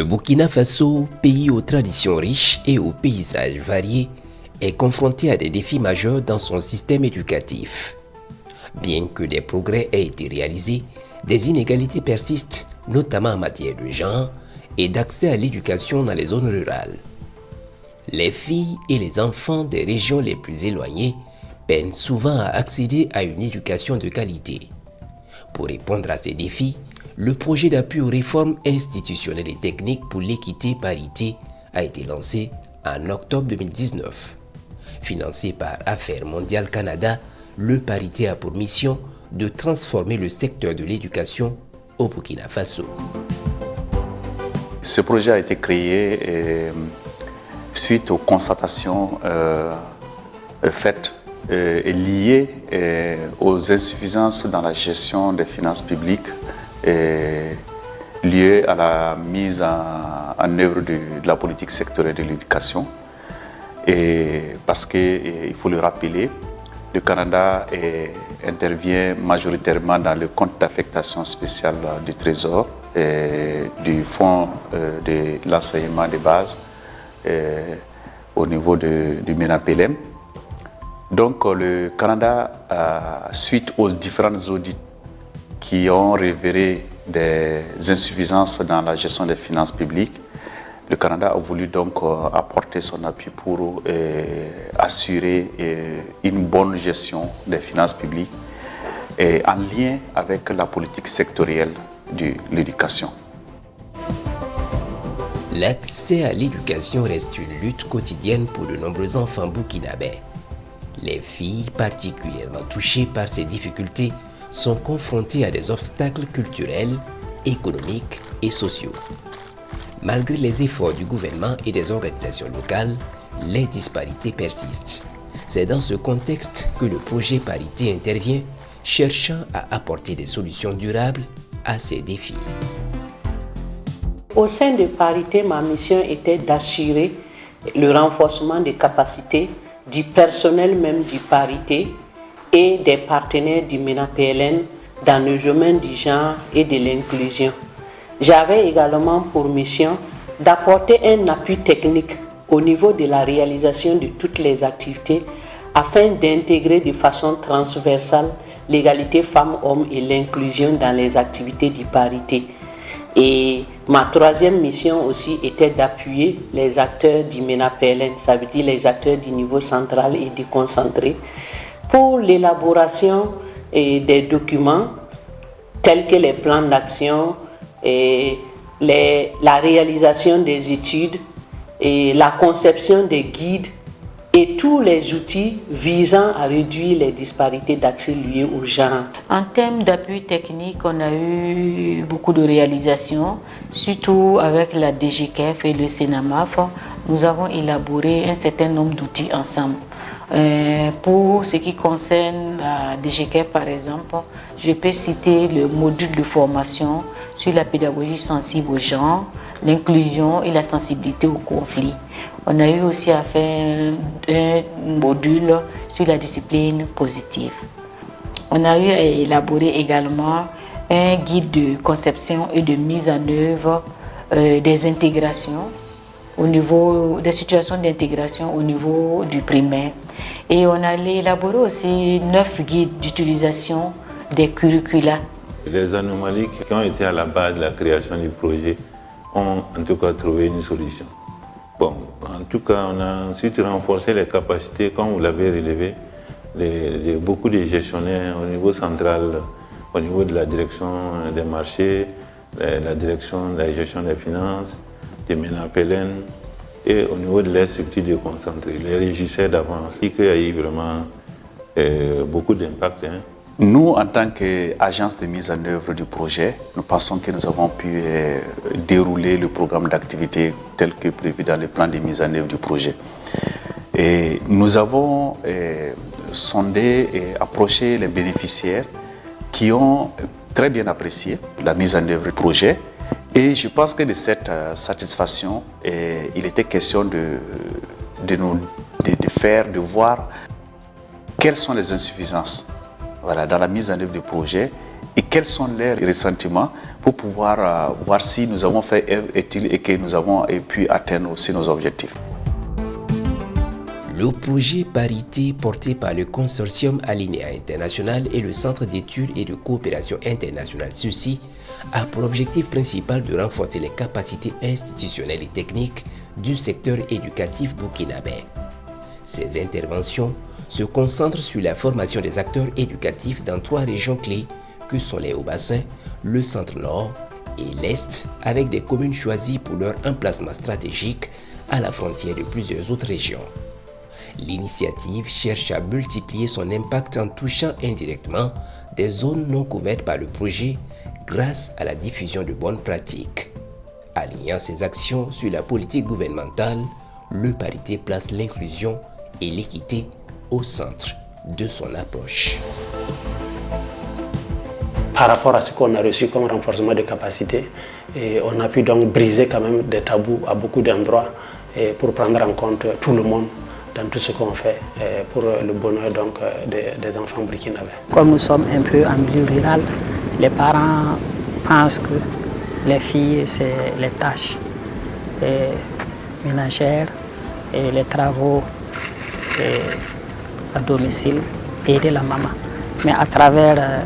Le Burkina Faso, pays aux traditions riches et aux paysages variés, est confronté à des défis majeurs dans son système éducatif. Bien que des progrès aient été réalisés, des inégalités persistent, notamment en matière de genre et d'accès à l'éducation dans les zones rurales. Les filles et les enfants des régions les plus éloignées peinent souvent à accéder à une éducation de qualité. Pour répondre à ces défis, le projet d'appui aux réformes institutionnelles et techniques pour l'équité et parité a été lancé en octobre 2019. Financé par Affaires mondiales Canada, le Parité a pour mission de transformer le secteur de l'éducation au Burkina Faso. Ce projet a été créé suite aux constatations faites et liées aux insuffisances dans la gestion des finances publiques liées à la mise en œuvre de la politique sectorielle de l'éducation. Et parce qu'il faut le rappeler, le Canada intervient majoritairement dans le compte d'affectation spéciale du Trésor et du Fonds de l'enseignement de base au niveau du MENAPLM. Donc le Canada, suite aux différents audits qui ont révélé des insuffisances dans la gestion des finances publiques, le Canada a voulu donc apporter son appui pour assurer une bonne gestion des finances publiques et en lien avec la politique sectorielle de l'éducation. L'accès à l'éducation reste une lutte quotidienne pour de nombreux enfants burkinabés. Les filles, particulièrement touchées par ces difficultés, sont confrontées à des obstacles culturels, économiques et sociaux. Malgré les efforts du gouvernement et des organisations locales, les disparités persistent. C'est dans ce contexte que le projet Parité intervient, cherchant à apporter des solutions durables à ces défis. Au sein de Parité, ma mission était d'assurer le renforcement des capacités du personnel même du Parité et des partenaires du MENAPLN dans le domaine du genre et de l'inclusion. J'avais également pour mission d'apporter un appui technique au niveau de la réalisation de toutes les activités afin d'intégrer de façon transversale l'égalité femmes-hommes et l'inclusion dans les activités du Parité. Et ma troisième mission aussi était d'appuyer les acteurs du MENAPLN, ça veut dire les acteurs du niveau central et déconcentré, pour l'élaboration des documents tels que les plans d'action, et la réalisation des études, et la conception des guides et tous les outils visant à réduire les disparités d'accès liées au genre. En termes d'appui technique, on a eu beaucoup de réalisations, surtout avec la DGCF et le SENAMAF. Nous avons élaboré un certain nombre d'outils ensemble. Pour ce qui concerne la DGCF par exemple, je peux citer le module de formation sur la pédagogie sensible au genre, l'inclusion et la sensibilité au conflit. On a eu aussi à faire un module sur la discipline positive. On a eu à élaborer également un guide de conception et de mise en œuvre des intégrations au niveau des situations d'intégration au niveau du primaire. Et on a élaboré aussi 9 guides d'utilisation des curricula. Les anomalies qui ont été à la base de la création du projet ont en tout cas trouvé une solution. Bon, en tout cas, on a ensuite renforcé les capacités, comme vous l'avez relevé, beaucoup de gestionnaires au niveau central, au niveau de la direction des marchés, la direction de la gestion des finances, des MENAPLN et au niveau de les structures déconcentrées, les régisseurs d'avance. Il y a eu vraiment beaucoup d'impact. Nous, en tant qu'agence de mise en œuvre du projet, nous pensons que nous avons pu dérouler le programme d'activité tel que prévu dans le plan de mise en œuvre du projet. Et nous avons sondé et approché les bénéficiaires qui ont très bien apprécié la mise en œuvre du projet. Et je pense que de cette satisfaction, il était question de voir quelles sont les insuffisances dans la mise en œuvre du projet et quels sont leurs ressentiments pour pouvoir voir si nous avons fait œuvre utile et que nous avons pu atteindre aussi nos objectifs. Le projet Parité porté par le consortium Alinea International et le Centre d'études et de coopération internationale CECI a pour objectif principal de renforcer les capacités institutionnelles et techniques du secteur éducatif burkinabé. Ces interventions se concentrent sur la formation des acteurs éducatifs dans 3 régions clés que sont les Hauts-Bassins, le Centre-Nord et l'Est, avec des communes choisies pour leur emplacement stratégique à la frontière de plusieurs autres régions. L'initiative cherche à multiplier son impact en touchant indirectement des zones non couvertes par le projet grâce à la diffusion de bonnes pratiques. Alignant ses actions sur la politique gouvernementale, le Parité place l'inclusion et l'équité au centre de son approche. Par rapport à ce qu'on a reçu comme renforcement de capacité, on a pu donc briser quand même des tabous à beaucoup d'endroits pour prendre en compte tout le monde dans tout ce qu'on fait pour le bonheur donc, des enfants burkinabés. Comme nous sommes un peu en milieu rural, les parents pensent que les filles, c'est les tâches ménagères et les travaux à domicile, aider la maman. Mais à travers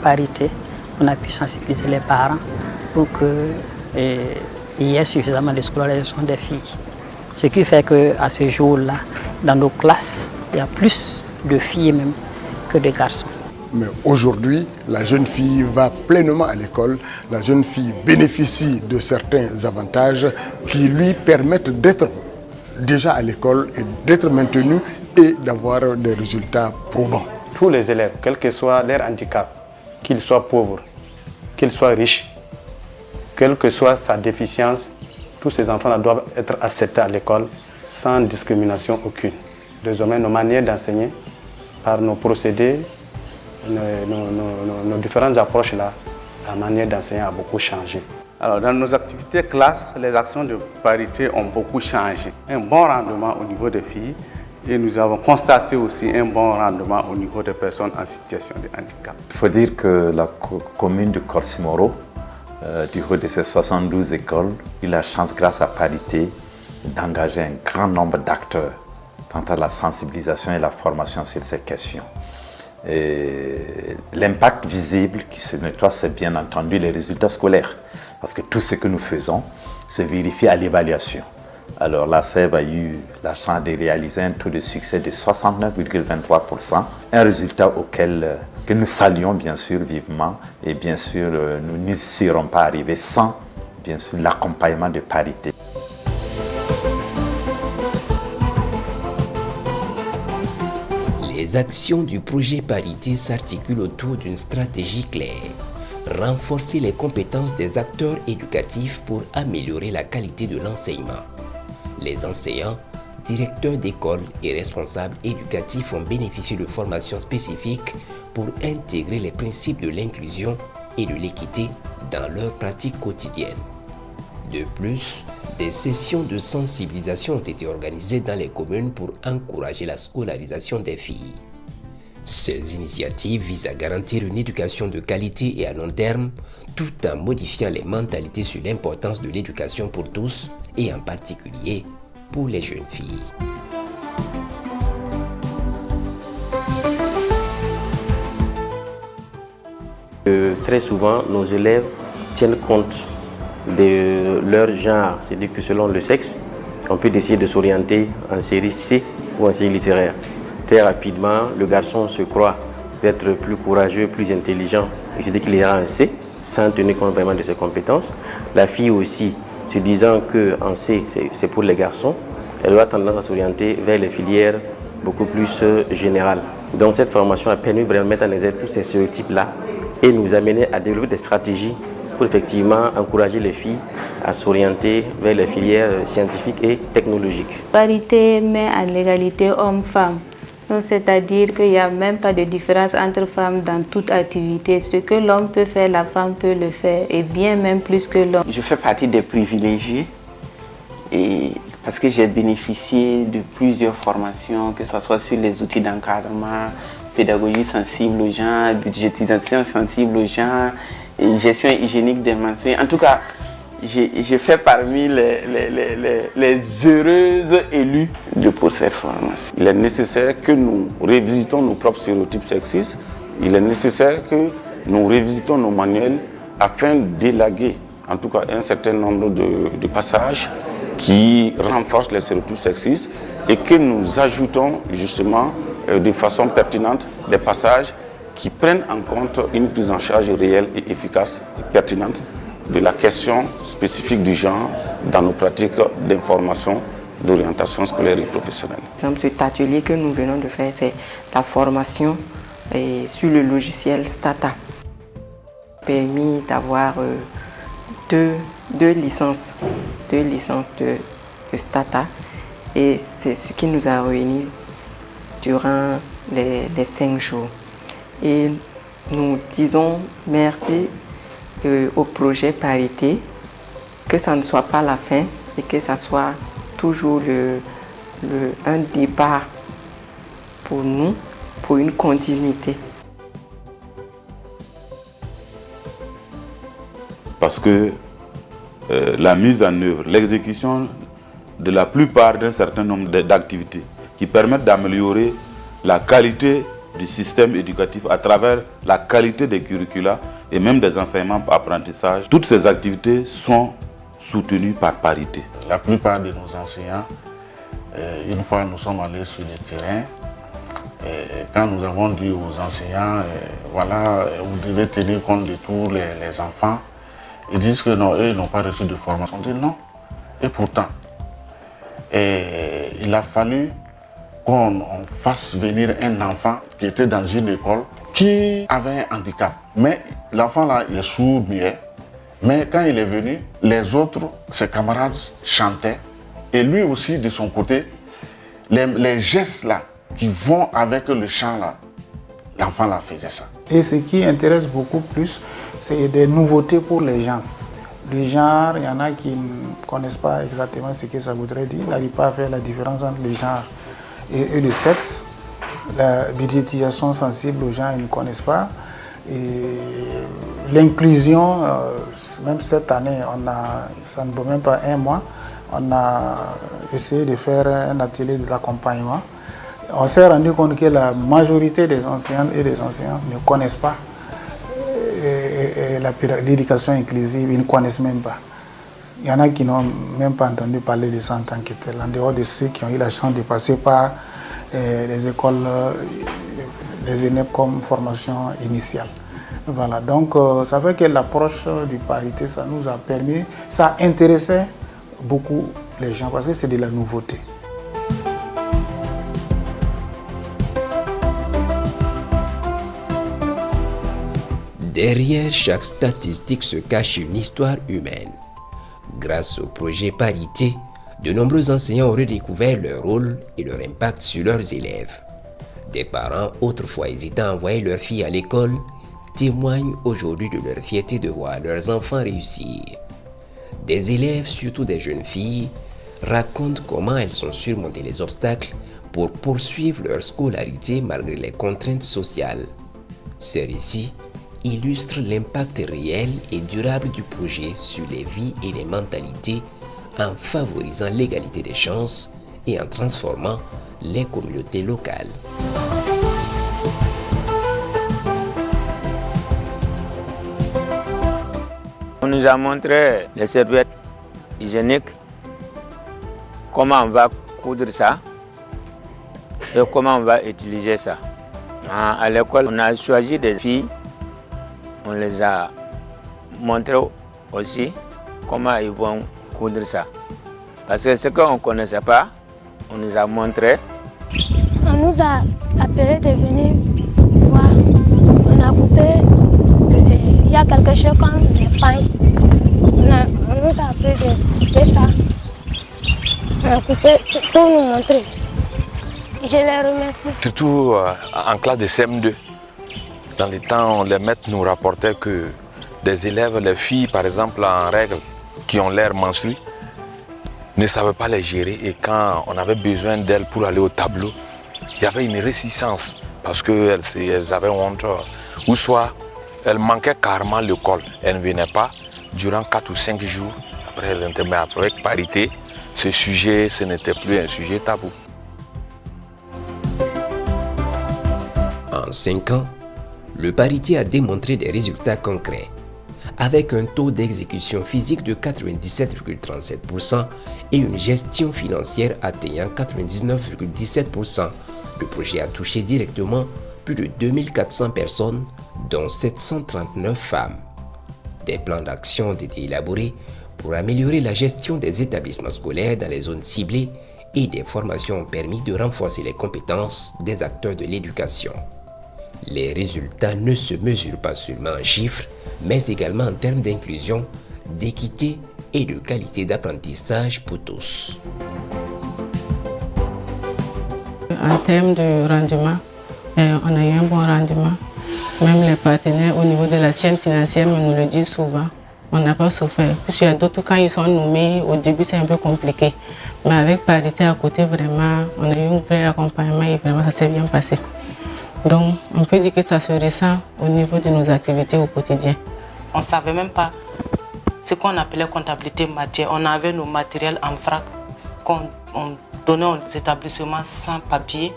Parité, on a pu sensibiliser les parents pour qu'il y ait suffisamment de scolarisation des filles. Ce qui fait qu'à ce jour-là, dans nos classes, il y a plus de filles même que de garçons. Mais aujourd'hui, la jeune fille va pleinement à l'école. La jeune fille bénéficie de certains avantages qui lui permettent d'être déjà à l'école et d'être maintenue et d'avoir des résultats probants. Tous les élèves, quel que soit leur handicap, qu'ils soient pauvres, qu'ils soient riches, quelle que soit sa déficience, tous ces enfants doivent être acceptés à l'école sans discrimination aucune. Désormais, nos manières d'enseigner, par nos procédés, nos différentes approches là, la manière d'enseigner a beaucoup changé. Alors, dans nos activités classe, les actions de parité ont beaucoup changé. Un bon rendement au niveau des filles et nous avons constaté aussi un bon rendement au niveau des personnes en situation de handicap. Il faut dire que la commune de Korsimoro, du haut de ses 72 écoles, a eu la chance, grâce à Parité, d'engager un grand nombre d'acteurs quant à la sensibilisation et la formation sur ces questions. L'impact visible qui se nettoie, c'est bien entendu les résultats scolaires, parce que tout ce que nous faisons se vérifie à l'évaluation. Alors la SEB a eu la chance de réaliser un taux de succès de 69,23%, un résultat auquel que nous saluons bien sûr vivement, et bien sûr nous n'y serons pas arrivés sans bien sûr l'accompagnement de Parité. Les actions du projet Parité s'articulent autour d'une stratégie claire. Renforcer les compétences des acteurs éducatifs pour améliorer la qualité de l'enseignement. Les enseignants, directeurs d'école et responsables éducatifs ont bénéficié de formations spécifiques pour intégrer les principes de l'inclusion et de l'équité dans leurs pratiques quotidiennes. De plus, des sessions de sensibilisation ont été organisées dans les communes pour encourager la scolarisation des filles. Ces initiatives visent à garantir une éducation de qualité et à long terme, tout en modifiant les mentalités sur l'importance de l'éducation pour tous et en particulier pour les jeunes filles. Très souvent, nos élèves tiennent compte de leur genre, c'est-à-dire que selon le sexe, on peut décider de s'orienter en série C ou en série littéraire. Très rapidement, le garçon se croit d'être plus courageux, plus intelligent, et se dit qu'il ira en C, sans tenir compte vraiment de ses compétences. La fille aussi, se disant qu'en C, c'est pour les garçons, elle aura tendance à s'orienter vers les filières beaucoup plus générales. Donc cette formation a permis vraiment de mettre en exergue tous ces stéréotypes-là et nous amener à développer des stratégies pour effectivement encourager les filles à s'orienter vers les filières scientifiques et technologiques. Parité met en l'égalité homme-femme. C'est-à-dire qu'il n'y a même pas de différence entre femmes dans toute activité. Ce que l'homme peut faire, la femme peut le faire, et bien même plus que l'homme. Je fais partie des privilégiés parce que j'ai bénéficié de plusieurs formations, que ce soit sur les outils d'encadrement, pédagogie sensible aux gens, budgétisation sensible aux gens, et gestion hygiénique des menstrues. En tout cas, j'ai fait parmi les heureuses élus pour cette formation. Il est nécessaire que nous révisitons nos propres stéréotypes sexistes. Il est nécessaire que nous révisitons nos manuels afin d'élaguer en tout cas un certain nombre de passages qui renforcent les stéréotypes sexistes et que nous ajoutons justement de façon pertinente des passages qui prennent en compte une prise en charge réelle et efficace et pertinente de la question spécifique du genre dans nos pratiques d'information, d'orientation scolaire et professionnelle. Par exemple, cet atelier que nous venons de faire, c'est la formation sur le logiciel Stata. Permis d'avoir deux licences de Stata, et c'est ce qui nous a réunis durant les 5 jours. Et nous disons merci au projet Parité, que ça ne soit pas la fin et que ça soit toujours un départ pour nous, pour une continuité. Parce que la mise en œuvre, l'exécution de la plupart d'un certain nombre d'activités qui permettent d'améliorer la qualité du système éducatif à travers la qualité des curricula et même des enseignements par apprentissage. Toutes ces activités sont soutenues par Parité. La plupart de nos enseignants, une fois nous sommes allés sur le terrain, quand nous avons dit aux enseignants, voilà, vous devez tenir compte de tous les enfants, ils disent que non, eux, ils n'ont pas reçu de formation. On dit non. Et pourtant, il a fallu qu'on fasse venir un enfant qui était dans une école qui avait un handicap. Mais l'enfant là, il est sourd, muet. Mais quand il est venu, les autres, ses camarades, chantaient. Et lui aussi, de son côté, les gestes là, qui vont avec le chant là, l'enfant là faisait ça. Et ce qui intéresse beaucoup plus, c'est des nouveautés pour les gens. Le genre, il y en a qui ne connaissent pas exactement ce que ça voudrait dire, ils n'arrivent pas à faire la différence entre le genre et le sexe. La budgétisation sensible aux gens, ils ne connaissent pas. L'inclusion, même cette année, ça ne vaut même pas 1 mois, on a essayé de faire un atelier d'accompagnement. On s'est rendu compte que la majorité des enseignants et des enseignants ne connaissent pas l'éducation inclusive, ils ne connaissent même pas. Il y en a qui n'ont même pas entendu parler de ça en tant que tel, en dehors de ceux qui ont eu la chance de passer par les écoles, les ENEP comme formation initiale. Voilà, donc ça fait que l'approche du Parité, ça nous a permis, ça intéressait beaucoup les gens parce que c'est de la nouveauté. Derrière chaque statistique se cache une histoire humaine. Grâce au projet Parité, de nombreux enseignants ont redécouvert leur rôle et leur impact sur leurs élèves. Des parents, autrefois hésitants à envoyer leurs filles à l'école, témoignent aujourd'hui de leur fierté de voir leurs enfants réussir. Des élèves, surtout des jeunes filles, racontent comment elles ont surmonté les obstacles pour poursuivre leur scolarité malgré les contraintes sociales. Ces récits illustrent l'impact réel et durable du projet sur les vies et les mentalités en favorisant l'égalité des chances et en transformant les communautés locales. On nous a montré les serviettes hygiéniques, comment on va coudre ça et comment on va utiliser ça. À l'école, on a choisi des filles, on les a montré aussi comment ils vont coudre ça. Parce que ce qu'on ne connaissait pas, on nous a montré. On nous a appelé de venir voir. On a coupé, il y a quelque chose comme des pailles. On nous a appris de couper ça. On a coupé pour nous montrer. Je les remercie. Surtout en classe de CM2. Dans les temps, les maîtres nous rapportaient que des élèves, les filles par exemple en règle, qui ont l'air menstrues, ne savaient pas les gérer et quand on avait besoin d'elles pour aller au tableau, il y avait une résistance parce qu'elles avaient honte, ou soit elles manquaient carrément l'école, elles ne venaient pas durant 4 ou 5 jours. Après, elles étaient, mais avec parité, ce sujet, ce n'était plus un sujet tabou. En 5 ans, le parité a démontré des résultats concrets. Avec un taux d'exécution physique de 97,37% et une gestion financière atteignant 99,17%, le projet a touché directement plus de 2400 personnes, dont 739 femmes. Des plans d'action ont été élaborés pour améliorer la gestion des établissements scolaires dans les zones ciblées et des formations ont permis de renforcer les compétences des acteurs de l'éducation. Les résultats ne se mesurent pas seulement en chiffres, mais également en termes d'inclusion, d'équité et de qualité d'apprentissage pour tous. En termes de rendement, on a eu un bon rendement. Même les partenaires au niveau de la chaîne financière nous le disent souvent. On n'a pas souffert. Puisqu'il y a d'autres, quand ils sont nommés, au début c'est un peu compliqué. Mais avec parité à côté, vraiment, on a eu un vrai accompagnement et vraiment ça s'est bien passé. Donc, on peut dire que ça se ressent au niveau de nos activités au quotidien. On ne savait même pas ce qu'on appelait comptabilité matière. On avait nos matériels en vrac qu'on donnait aux établissements sans papier.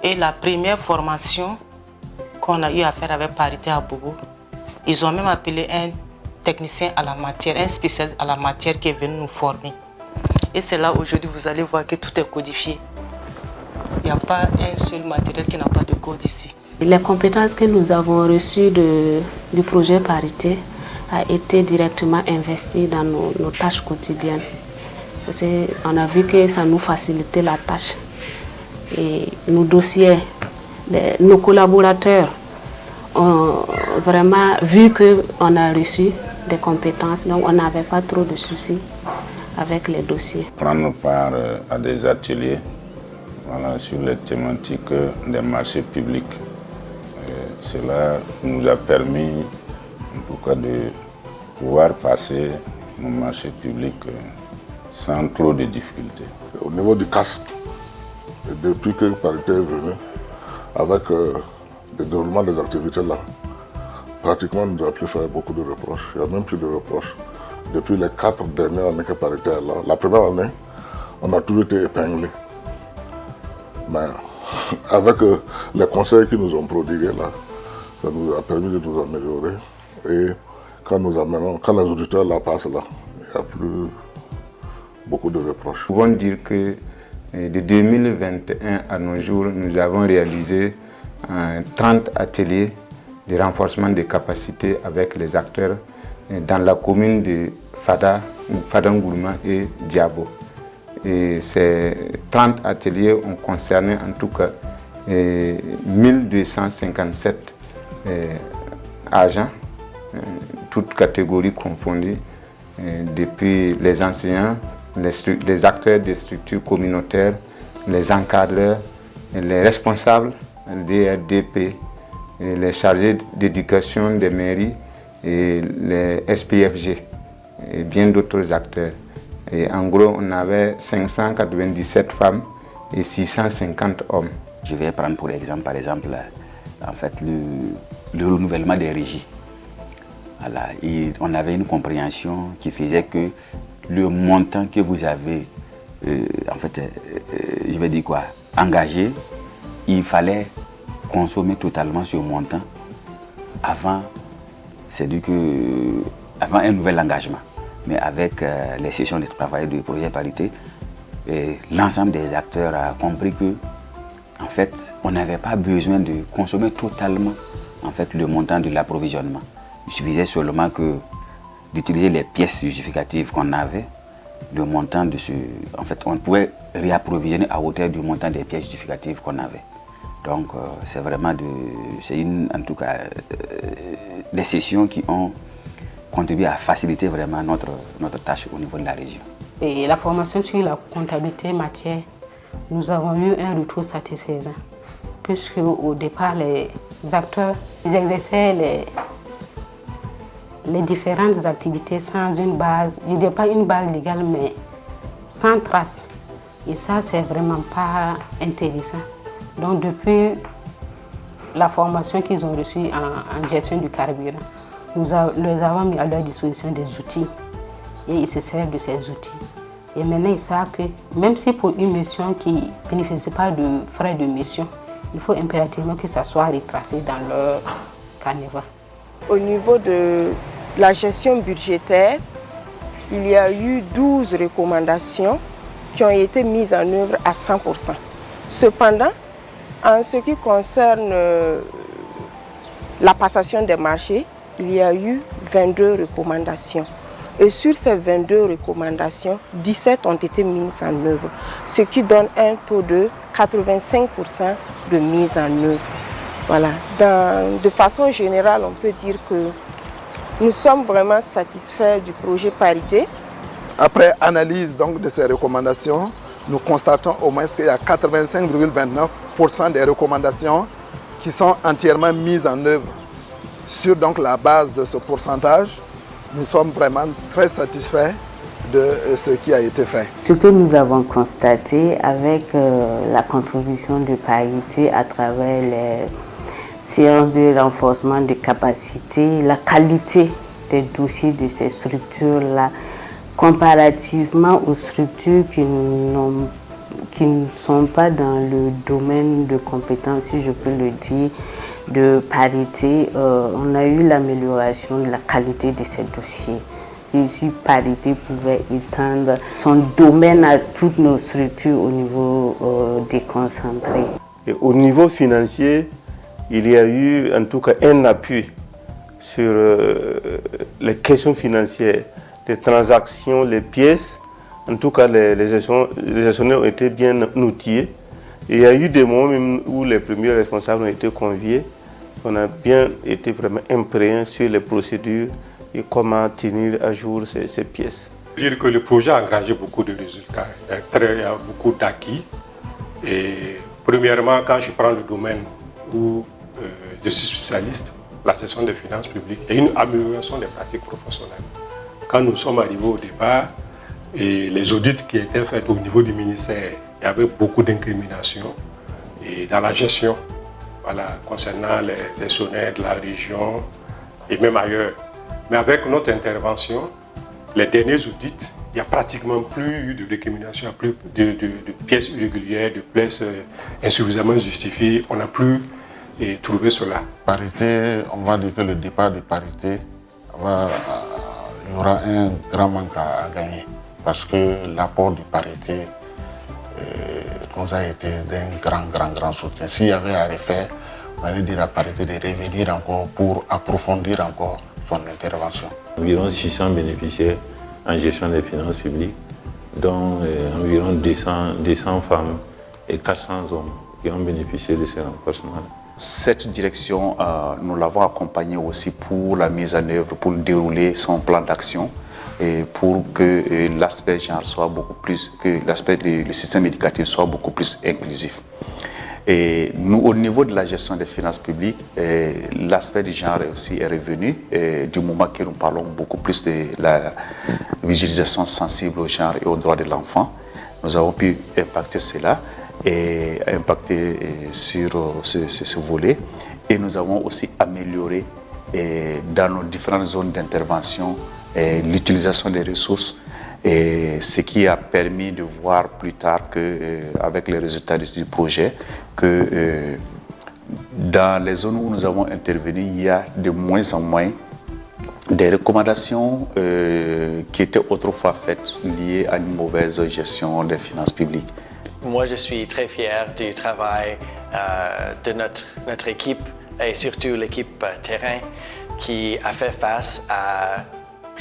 Et la première formation qu'on a eu à faire avec Parité à Bobo, ils ont même appelé un technicien à la matière, un spécialiste à la matière qui est venu nous former. Et c'est là aujourd'hui, vous allez voir que tout est codifié. Il n'y a pas un seul matériel qui n'a pas de code ici. Les compétences que nous avons reçues du projet Parité ont été directement investies dans nos tâches quotidiennes. On a vu que ça nous facilitait la tâche. Et nos dossiers, nos collaborateurs ont vraiment vu qu'on a reçu des compétences, donc on n'avait pas trop de soucis avec les dossiers. Prendre part à des ateliers sur les thématiques des marchés publics. Cela nous a permis en tout cas de pouvoir passer nos marchés publics sans trop de difficultés. Au niveau du CAST, depuis que Parité est venu, avec le déroulement des activités là, pratiquement on nous a plus fait beaucoup de reproches. Il n'y a même plus de reproches. Depuis les 4 dernières années que Parité est là, la première année, on a toujours été épinglés. Mais avec les conseils qu'ils nous ont prodigués là, ça nous a permis de nous améliorer. Et quand les auditeurs là passent là, il n'y a plus beaucoup de reproches. Nous pouvons dire que de 2021 à nos jours, nous avons réalisé 30 ateliers de renforcement des capacités avec les acteurs dans la commune de Fadangourma et Diabo. Et ces 30 ateliers ont concerné en tout cas 1257 agents, toutes catégories confondues, depuis les enseignants, les acteurs des structures communautaires, les encadreurs, les responsables des RDP, les chargés d'éducation des mairies et les SPFG et bien d'autres acteurs. Et en gros, on avait 597 femmes et 650 hommes. Je vais prendre pour exemple, en fait, le renouvellement des régies. Voilà. Et on avait une compréhension qui faisait que le montant que vous avez, je vais dire quoi, engagé, il fallait consommer totalement ce montant avant un nouvel engagement. Mais avec les sessions de travail du projet Parité, l'ensemble des acteurs a compris que, en fait, on n'avait pas besoin de consommer totalement le montant de l'approvisionnement. Il suffisait seulement d'utiliser les pièces justificatives qu'on avait, le montant de ce... En fait, on pouvait réapprovisionner à hauteur du montant des pièces justificatives qu'on avait. Donc, c'est vraiment en tout cas, des sessions qui ont contribué à faciliter vraiment notre tâche au niveau de la région. Et la formation sur la comptabilité matière, nous avons eu un retour satisfaisant. Puisque au départ, les acteurs exerçaient les différentes activités sans une base, il n'y a pas une base légale, mais sans trace. Et ça, c'est vraiment pas intéressant. Donc depuis la formation qu'ils ont reçue en gestion du carburant, nous leur avons mis à leur disposition des outils et ils se servent de ces outils. Et maintenant, ils savent que même si pour une mission qui ne bénéficie pas de frais de mission, il faut impérativement que ça soit retracé dans leur carnet. Au niveau de la gestion budgétaire, il y a eu 12 recommandations qui ont été mises en œuvre à 100%. Cependant, en ce qui concerne la passation des marchés, il y a eu 22 recommandations. Et sur ces 22 recommandations, 17 ont été mises en œuvre, ce qui donne un taux de 85% de mise en œuvre. Voilà. De façon générale, on peut dire que nous sommes vraiment satisfaits du projet Parité. Après analyse donc de ces recommandations, nous constatons au moins qu'il y a 85,29% des recommandations qui sont entièrement mises en œuvre. Sur donc la base de ce pourcentage, nous sommes vraiment très satisfaits de ce qui a été fait. Ce que nous avons constaté avec la contribution de Parité à travers les séances de renforcement des capacités, la qualité des dossiers de ces structures-là, comparativement aux structures qui ne sont pas dans le domaine de compétences, si je peux le dire, de Parité, on a eu l'amélioration de la qualité de ces dossiers. Et si Parité pouvait étendre son domaine à toutes nos structures au niveau déconcentré. Et au niveau financier, il y a eu en tout cas un appui sur les questions financières, les transactions, les pièces. En tout cas, les gestionnaires ont été bien outillés. Et il y a eu des moments même où les premiers responsables ont été conviés. On a bien été vraiment imprégnés sur les procédures et comment tenir à jour ces pièces. Dire que le projet a engagé beaucoup de résultats. Il y a beaucoup d'acquis. Et premièrement, quand je prends le domaine où je suis spécialiste, la gestion des finances publiques, il y a une amélioration des pratiques professionnelles. Quand nous sommes arrivés au départ, et les audits qui étaient faits au niveau du ministère, il y avait beaucoup d'incriminations et dans la gestion, voilà, concernant les gestionnaires de la région et même ailleurs. Mais avec notre intervention, les derniers audits, il n'y a pratiquement plus eu de récrimination, plus de pièces irrégulières, de pièces insuffisamment justifiées. On n'a plus trouvé cela. Parité, on va dire que le départ de Parité, il y aura un grand manque à gagner. Parce que l'apport de Parité nous a été d'un grand soutien. S'il y avait à refaire, on allait dire à Parité de revenir encore pour approfondir encore son intervention. Environ 600 bénéficiaires en gestion des finances publiques, dont environ 200 femmes et 400 hommes qui ont bénéficié de ces renforcements. Cette direction, nous l'avons accompagnée aussi pour la mise en œuvre, pour dérouler son plan d'action et pour que l'aspect genre soit beaucoup plus, que l'aspect du système éducatif soit beaucoup plus inclusif. Et nous, au niveau de la gestion des finances publiques, l'aspect du genre aussi est revenu du moment que nous parlons beaucoup plus de la visualisation sensible au genre et aux droits de l'enfant. Nous avons pu impacter cela et impacter sur ce volet. Et nous avons aussi amélioré dans nos différentes zones d'intervention l'utilisation des ressources, ce qui a permis de voir plus tard avec les résultats du projet que dans les zones où nous avons intervenu, il y a de moins en moins des recommandations qui étaient autrefois faites liées à une mauvaise gestion des finances publiques. Moi, je suis très fier du travail de notre équipe et surtout l'équipe terrain qui a fait face à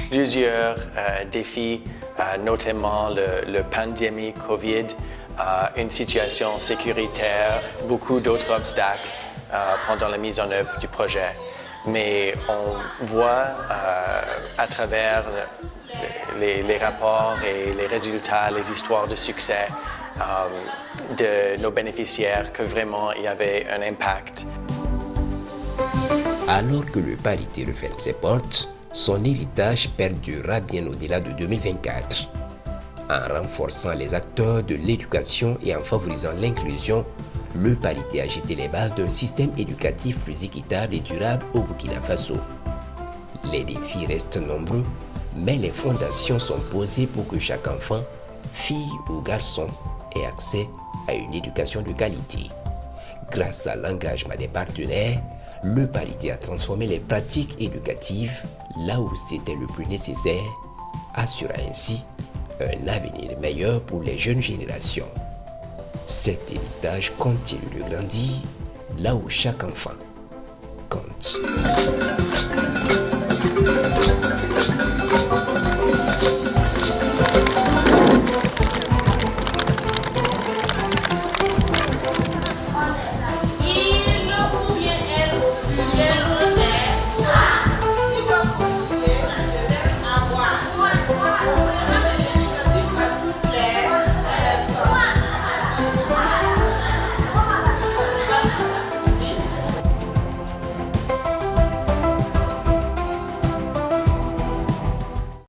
plusieurs défis, notamment la pandémie Covid, une situation sécuritaire, beaucoup d'autres obstacles pendant la mise en œuvre du projet. Mais on voit à travers les rapports et les résultats, les histoires de succès de nos bénéficiaires que vraiment il y avait un impact. Alors que le Parité referme ses portes, son héritage perdurera bien au-delà de 2024. En renforçant les acteurs de l'éducation et en favorisant l'inclusion, le Parité a jeté les bases d'un système éducatif plus équitable et durable au Burkina Faso. Les défis restent nombreux, mais les fondations sont posées pour que chaque enfant, fille ou garçon, ait accès à une éducation de qualité. Grâce à l'engagement des partenaires, le Parité a transformé les pratiques éducatives là où c'était le plus nécessaire, assurant ainsi un avenir meilleur pour les jeunes générations. Cet héritage continue de grandir là où chaque enfant compte.